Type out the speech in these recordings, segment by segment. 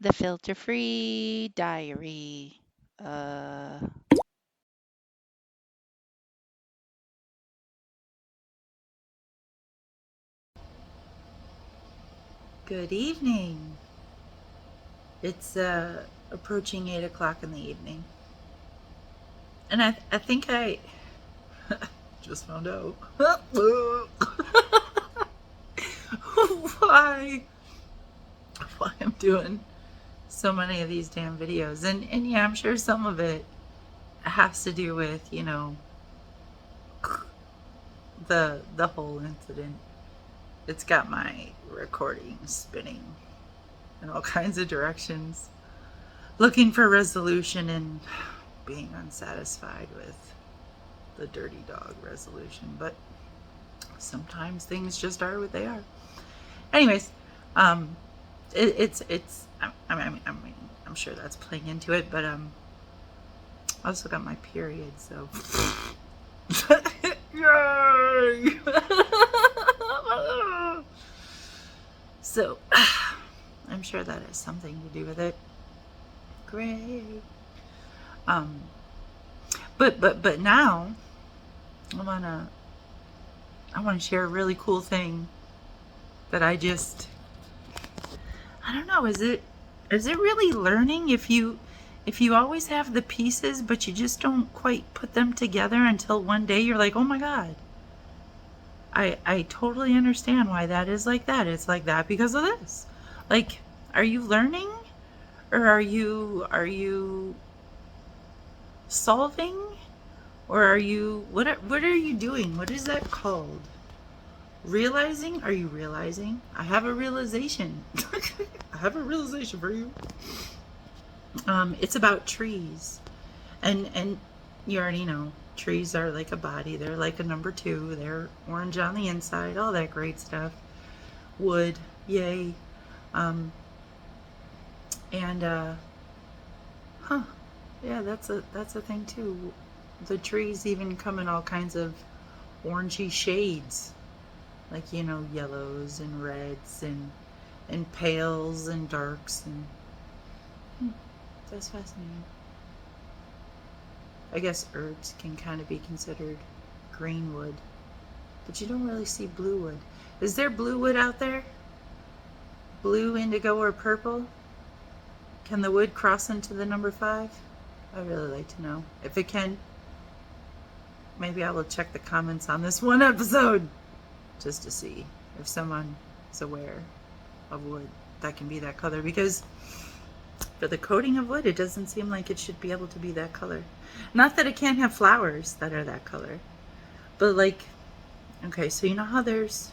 The filter-free diary. Uh, Good evening. It's approaching 8 o'clock in the evening. And I think I just found out why I'm doing so many of these damn videos. And yeah, I'm sure some of it has to do with, the whole incident. It's got my recording spinning in all kinds of directions, looking for resolution and being unsatisfied with the dirty dog resolution. But sometimes things just are what they are. Anyways, um, it's I'm sure that's playing into it, but I also got my period, so yay! So I'm sure that has something to do with it. Great. Um, but now I wanna I wanna share a really cool thing that I don't know, is it really learning if you always have the pieces but you just don't quite put them together until one day you're like, "Oh my god. I totally understand why that is like that. It's like that because of this." Like, are you learning or are you solving or are you what are you doing? What is that called? Realizing? Are you realizing? I have a realization. I have a realization for you. It's about trees, and you already know trees are like a body. They're like a number two. They're orange on the inside. All that great stuff. Wood, yay. Um, and huh, yeah, that's a thing too. The trees even come in all kinds of orangey shades, like yellows and reds and pales and darks and that's fascinating. I guess herbs can kind of be considered green wood, but you don't really see blue wood. Is there blue wood out there? Blue, indigo, or purple? Can the wood cross into the number five? I'd really like to know. If it can, maybe I will check the comments on this one episode just to see if someone is aware of wood that can be that color. Because for the coating of wood, it doesn't seem like it should be able to be that color. Not that it can't have flowers that are that color, but like, okay, so you know how there's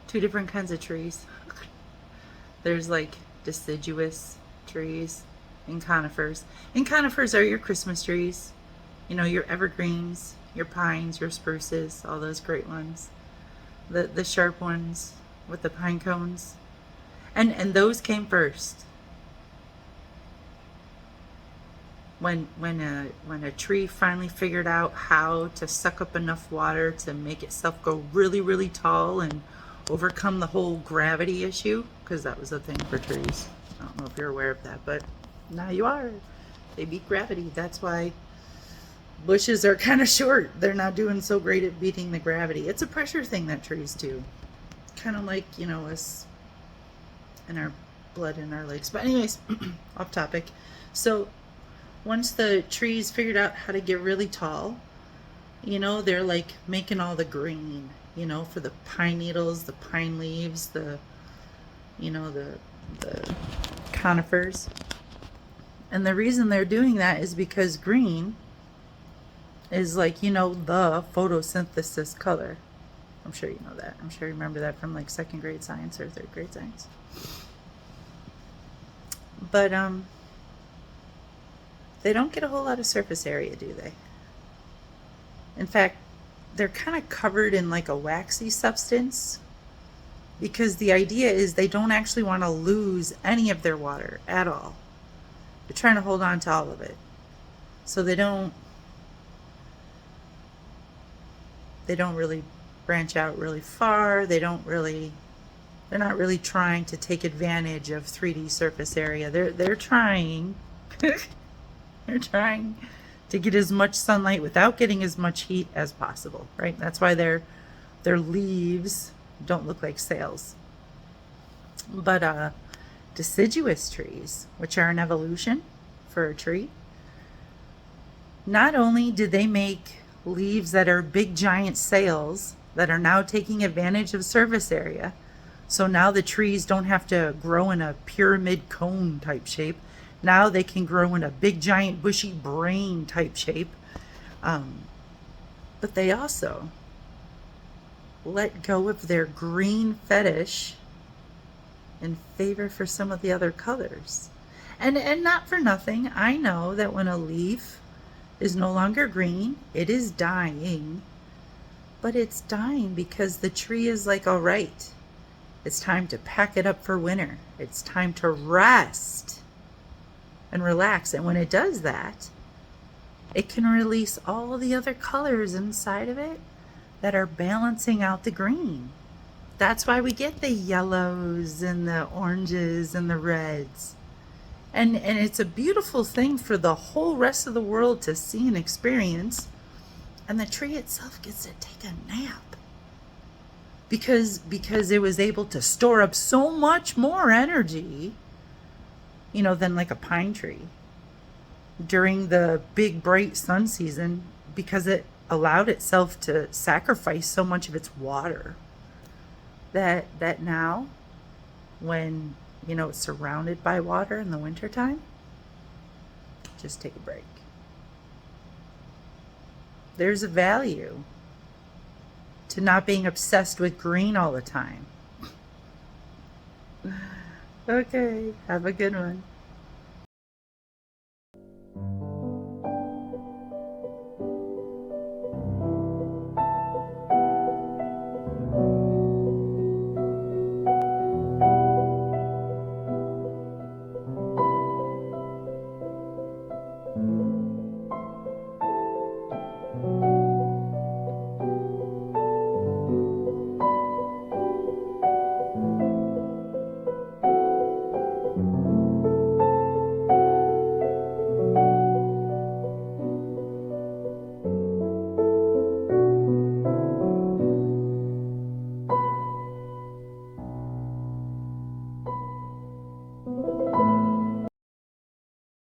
two different kinds of trees? There's like deciduous trees and conifers. And conifers are your Christmas trees, your evergreens, your pines, your spruces, all those great ones. The sharp ones with the pine cones. And those came first. When a tree finally figured out how to suck up enough water to make itself go really really tall and overcome the whole gravity issue, because that was a thing for trees. I don't know if you're aware of that, but now you are. They beat gravity. That's why bushes are kind of short. They're not doing so great at beating the gravity. It's a pressure thing that trees do, kind of like us and our blood in our legs. But anyways, off topic. So once the trees figured out how to get really tall, they're like making all the green, for the pine needles, the pine leaves, the conifers. And the reason they're doing that is because green is like, the photosynthesis color. I'm sure you know that. I'm sure you remember that from like second grade science or third grade science. But they don't get a whole lot of surface area, do they? In fact, they're kind of covered in like a waxy substance because the idea is they don't actually want to lose any of their water at all. They're trying to hold on to all of it. So they don't really branch out really far. They don't really They're not really trying to take advantage of 3D surface area. They're trying they're trying to get as much sunlight without getting as much heat as possible, right? That's why their leaves don't look like sails. But deciduous trees, which are an evolution for a tree, not only did they make leaves that are big giant sails that are now taking advantage of surface area, so now the trees don't have to grow in a pyramid cone type shape. Now they can grow in a big giant bushy brain type shape. But they also let go of their green fetish in favor for some of the other colors. And not for nothing, I know that when a leaf is no longer green, it is dying. But it's dying because the tree is like, all right, it's time to pack it up for winter. It's time to rest and relax. And when it does that, it can release all the other colors inside of it that are balancing out the green. That's why we get the yellows and the oranges and the reds. And it's a beautiful thing for the whole rest of the world to see and experience. And the tree itself gets to take a nap. Because it was able to store up so much more energy, than like a pine tree during the big bright sun season, because it allowed itself to sacrifice so much of its water that now when it's surrounded by water in the wintertime, just take a break. There's a value to not being obsessed with green all the time. Okay, have a good one.